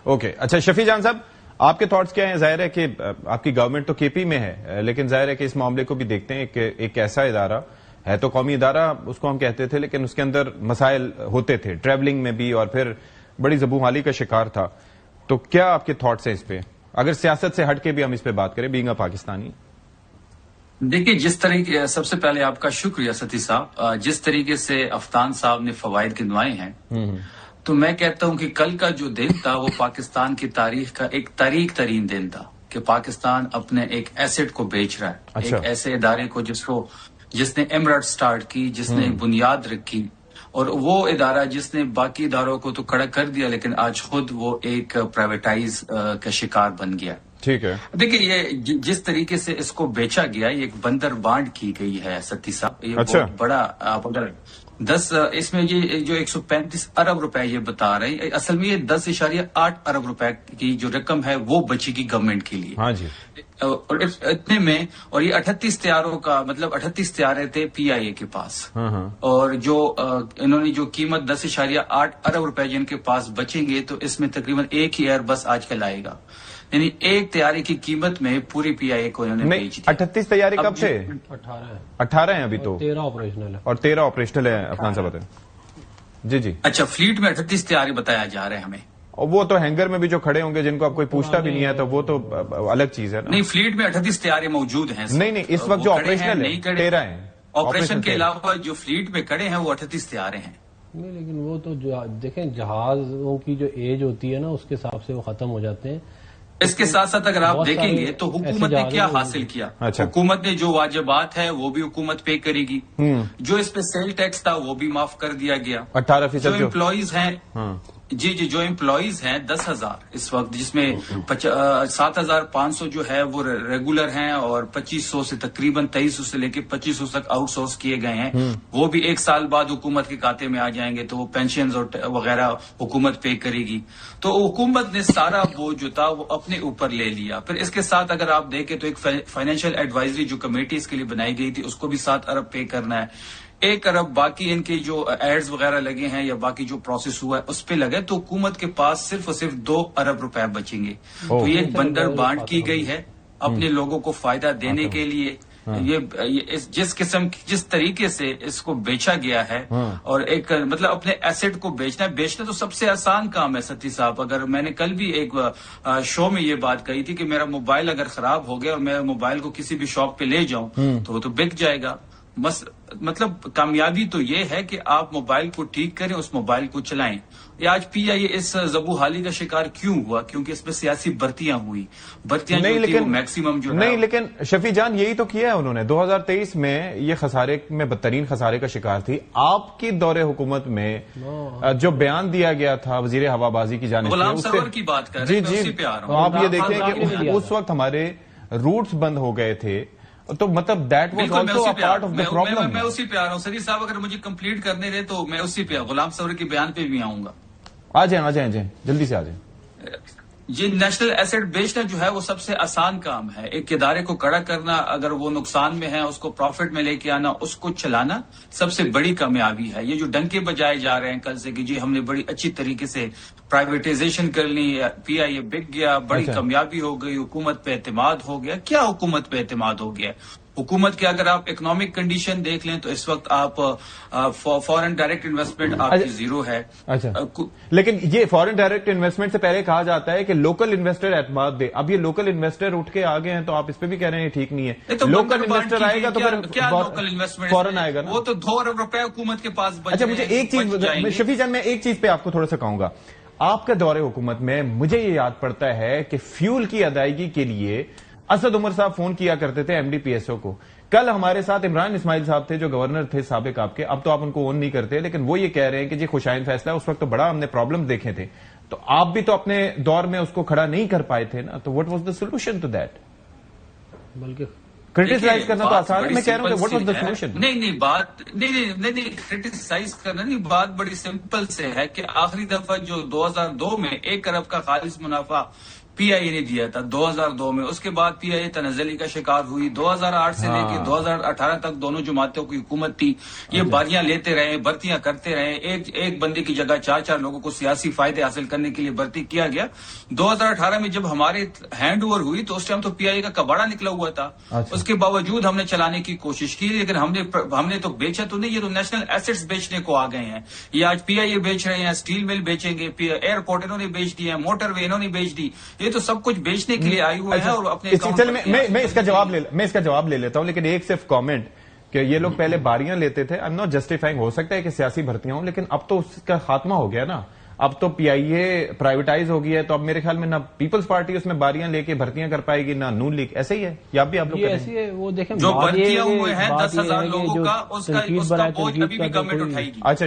Okay اچھا شفیع جان صاحب آپ کے تھاٹس کیا ہیں؟ ظاہر ہے کہ آپ کی گورنمنٹ تو کے پی میں ہے لیکن ظاہر ہے کہ اس معاملے کو بھی دیکھتے ہیں کہ ایک ایسا ادارہ ہے تو قومی ادارہ اس کو ہم کہتے تھے لیکن اس کے اندر مسائل ہوتے تھے ٹریولنگ میں بھی اور پھر بڑی زبوں کا شکار تھا. تو کیا آپ کے تھاٹس ہیں اس پہ اگر سیاست سے ہٹ کے بھی ہم اس پہ بات کریں بینگ اے پاکستانی؟ دیکھیے جس طریقے سب سے پہلے آپ کا شکریہ ستی صاحب، جس طریقے سے افطان صاحب نے فوائد گنوائے ہیں تو میں کہتا ہوں کہ کل کا جو دن تھا وہ پاکستان کی تاریخ کا ایک تاریخ ترین دن تھا کہ پاکستان اپنے ایک ایسٹ کو بیچ رہا ہے. اچھا. ایک ایسے ادارے کو جس نے ایمرٹ سٹارٹ کی، جس نے بنیاد رکھی، اور وہ ادارہ جس نے باقی اداروں کو تو کھڑا کر دیا لیکن آج خود وہ ایک پرائیویٹائز کا شکار بن گیا. ٹھیک ہے. دیکھیے یہ جس طریقے سے اس کو بیچا گیا یہ ایک بندر بانڈ کی گئی ہے ستی صاحب. یہ بہت بڑا آپ اگر اس میں یہ جو 135 ارب روپے یہ بتا رہے ہیں، اصل میں یہ 10.8 ارب روپے کی جو رقم ہے وہ بچی کی گورنمنٹ کے لیے. ہاں جی. اور اتنے میں اور یہ 38 طیاروں کا مطلب 38 طیارے تھے پی آئی اے کے پاس. اور جو انہوں نے جو قیمت 10.8 ارب روپے جن کے پاس بچیں گے تو اس میں تقریباً ایک ہی ایئر بس آج کل آئے گا. یعنی ایک طیارے کی قیمت میں پوری پی آئی اے کو انہوں نے بیچ دی. 38 طیارے کب سے؟ 18 ہیں ابھی تو. 13 آپریشنل ہے. اور 13 آپریشنل ہیں افغان صاحب بتائیں. جی جی. اچھا فلیٹ میں 38 طیارے بتایا جا رہے ہیں ہمیں. اور وہ تو ہینگر میں بھی جو کھڑے ہوں گے جن کو اب کوئی پوچھتا بھی نہیں ہے تو وہ تو الگ چیز ہے. نہیں فلیٹ میں 38 طیارے موجود ہیں. نہیں اس وقت جو آپریشنل ہے 13 ہیں. آپریشن کے علاوہ جو فلیٹ میں کھڑے ہیں وہ 38 طیارے ہیں. نہیں لیکن وہ تو دیکھیں جہازوں کی جو ایج ہوتی ہے نا اس کے حساب سے وہ ختم ہو جاتے ہیں. اس کے ساتھ ساتھ اگر آپ دیکھیں گے تو حکومت نے کیا حاصل کیا. حکومت نے جو واجبات ہے وہ بھی حکومت پے کرے گی. جو اس پہ سیل ٹیکس تھا وہ بھی معاف کر دیا گیا. 18% جو امپلائیز ہیں جی جو امپلائیز ہیں 10,000 اس وقت، جس میں 7,500 جو ہے وہ ریگولر ہیں اور 2,500 سے تقریباً 2,300 سے لے کے 2,500 تک آؤٹ سورس کیے گئے ہیں. وہ بھی ایک سال بعد حکومت کے کھاتے میں آ جائیں گے تو وہ پینشنز اور وغیرہ حکومت پے کرے گی. تو حکومت نے سارا بوجھ جو تھا وہ اپنے اوپر لے لیا. پھر اس کے ساتھ اگر آپ دیکھیں تو ایک فائنینشیل ایڈوائزری جو کمیٹی اس کے لیے بنائی گئی تھی اس کو بھی 7 ارب پے کرنا ہے. 1 ارب باقی ان کے جو ایڈز وغیرہ لگے ہیں یا باقی جو پروسیس ہوا ہے اس پہ لگے تو حکومت کے پاس صرف اور صرف 2 ارب روپے بچیں گے. تو یہ ایک بندر بانٹ کی گئی ہے اپنے لوگوں کو فائدہ دینے کے لیے. یہ جس طریقے سے اس کو بیچا گیا ہے اور ایک مطلب اپنے ایسٹ کو بیچنا تو سب سے آسان کام ہے ستی صاحب. اگر میں نے کل بھی ایک شو میں یہ بات کہی تھی کہ میرا موبائل اگر خراب ہو گیا اور میں موبائل کو کسی بھی شاپ پہ لے جاؤں تو وہ تو بک جائے گا. بس مطلب کامیابی تو یہ ہے کہ آپ موبائل کو ٹھیک کریں، اس موبائل کو چلائیں. یہ آج پی آئی اے اس زبوں حالی کا شکار کیوں ہوا؟ کیونکہ اس میں سیاسی بھرتیاں ہوئی. بھرتیاں میکسیمم جو نہیں لیکن شفیع جان یہی تو کیا ہے انہوں نے. 2023 میں یہ خسارے میں بدترین خسارے کا شکار تھی. آپ کی دور حکومت میں جو بیان دیا گیا تھا وزیر ہوا بازی کی جانب سے غلام سرور کی بات کر رہے ہیں. جی آپ یہ دیکھیں کہ اس وقت ہمارے روٹس بند ہو گئے تھے تو مطلب that was also a part of the problem. میں اسی پہ آ رہا ہوں سری صاحب، اگر مجھے کمپلیٹ کرنے دے تو میں اسی پہ غلام سرور کے بیان پہ بھی آؤں گا. آ جائیں جلدی سے آ جائیں. یہ نیشنل ایسٹ بیچنا جو ہے وہ سب سے آسان کام ہے. ایک ادارے کو کڑا کرنا، اگر وہ نقصان میں ہے اس کو پروفٹ میں لے کے آنا، اس کو چلانا سب سے بڑی کامیابی ہے. یہ جو ڈنکے بجائے جا رہے ہیں کل سے کہ جی ہم نے بڑی اچھی طریقے سے پرائیویٹائزیشن کر لی، پی آئی اے بک گیا، بڑی کامیابی ہو گئی، حکومت پہ اعتماد ہو گیا. کیا حکومت پہ اعتماد ہو گیا؟ حکومت کے اگر آپ اکنامک کنڈیشن دیکھ لیں تو اس وقت آپ فورن ڈائریکٹ انویسٹمنٹ آپ کی زیرو ہے. لیکن یہ فورن ڈائریکٹ انویسٹمنٹ سے پہلے کہا جاتا ہے کہ لوکل انویسٹر اعتماد دے. اب یہ لوکل انویسٹر اٹھ کے آگے ہیں تو آپ اس پہ بھی کہہ رہے ہیں ٹھیک نہیں ہے. لوکل انویسٹر آئے گا تو پھر فورن آئے گا نا. وہ تو 2 ارب روپے حکومت کے پاس. اچھا مجھے ایک چیز شفیع جان، میں ایک چیز پہ آپ کو تھوڑا سا کہوں گا. آپ کے دور حکومت میں مجھے یہ یاد پڑتا ہے کہ فیول کی ادائیگی کے لیے اسد عمر صاحب فون کیا کرتے تھے M D P S O کو. کل ہمارے ساتھ عمران اسماعیل صاحب تھے جو گورنر تھے سابق آپ کے. اب تو آپ ان کو اون نہیں کرتے لیکن وہ یہ کہہ رہے ہیں کہ جی خوشائن فیصلہ ہے. اس وقت تو بڑا ہم نے پرابلم دیکھے تھے تو آپ بھی تو اپنے دور میں اس کو کھڑا نہیں کر پائے تھے نا. تو what was the solution to that? بلکہ کرٹیسائز کرنا تو آسان ہے. میں کہہ رہا ہوں کہ واٹ واز دا سولوشن؟ نہیں بات نہیں کرٹیسائز کرنا نہیں، بات بڑی سمپل سے ہے کہ آخری دفعہ جو 2002 میں 1 ارب کا خالص منافع PIA نے دیا تھا 2002 میں. اس کے بعد PIA تنزلی کا شکار ہوئی. 2008 سے لے کے 2018 تک دونوں جماعتوں کی حکومت تھی. یہ باریاں لیتے رہے, بھرتیاں کرتے رہے. ایک بندے کی جگہ 4 لوگوں کو سیاسی فائدے حاصل کرنے کے لیے بھرتی کیا گیا. 2018 میں جب ہمارے ہینڈ اوور ہوئی تو اس ٹائم تو PIA کا کباڑا نکلا ہوا تھا. اس کے باوجود ہم نے چلانے کی کوشش کی, لیکن ہم نے تو بیچا تو نہیں. یہ تو نیشنل ایسٹس بیچنے کو آ گئے ہیں. یہ آج PIA بیچ رہے ہیں, اسٹیل مل بیچیں گے, ایئرپورٹ انہوں نے بیچ دی ہے, موٹر وے انہوں نے بیچ دی. یہ تو سب کچھ بیچنے کے لیے آئے ہوئے ہیں. اور اپنے میں اس کا جواب لے لیتا ہوں, لیکن ایک صرف کامنٹ کہ یہ لوگ پہلے باریاں لیتے تھے. آئی ایم ناٹ جسٹیفائنگ, ہو سکتا ہے کہ سیاسی بھرتیاں ہوں, لیکن اب تو اس کا خاتمہ ہو گیا نا. اب تو PIA پرائیویٹائز ہو گیا ہے, تو اب میرے خیال میں نہ پیپلز پارٹی اس میں باریاں لے کے بھرتیاں کر پائے گی, نہ نون لیگ. ایسے ہی ہے یا اب بھی آپ لوگ ایسی ہے. وہ دیکھیں جو بھرتیاں ہوئے ہیں 10,000 لوگوں کا, اس کا بوجھ ابھی بھی گورنمنٹ اٹھائے گی. اچھا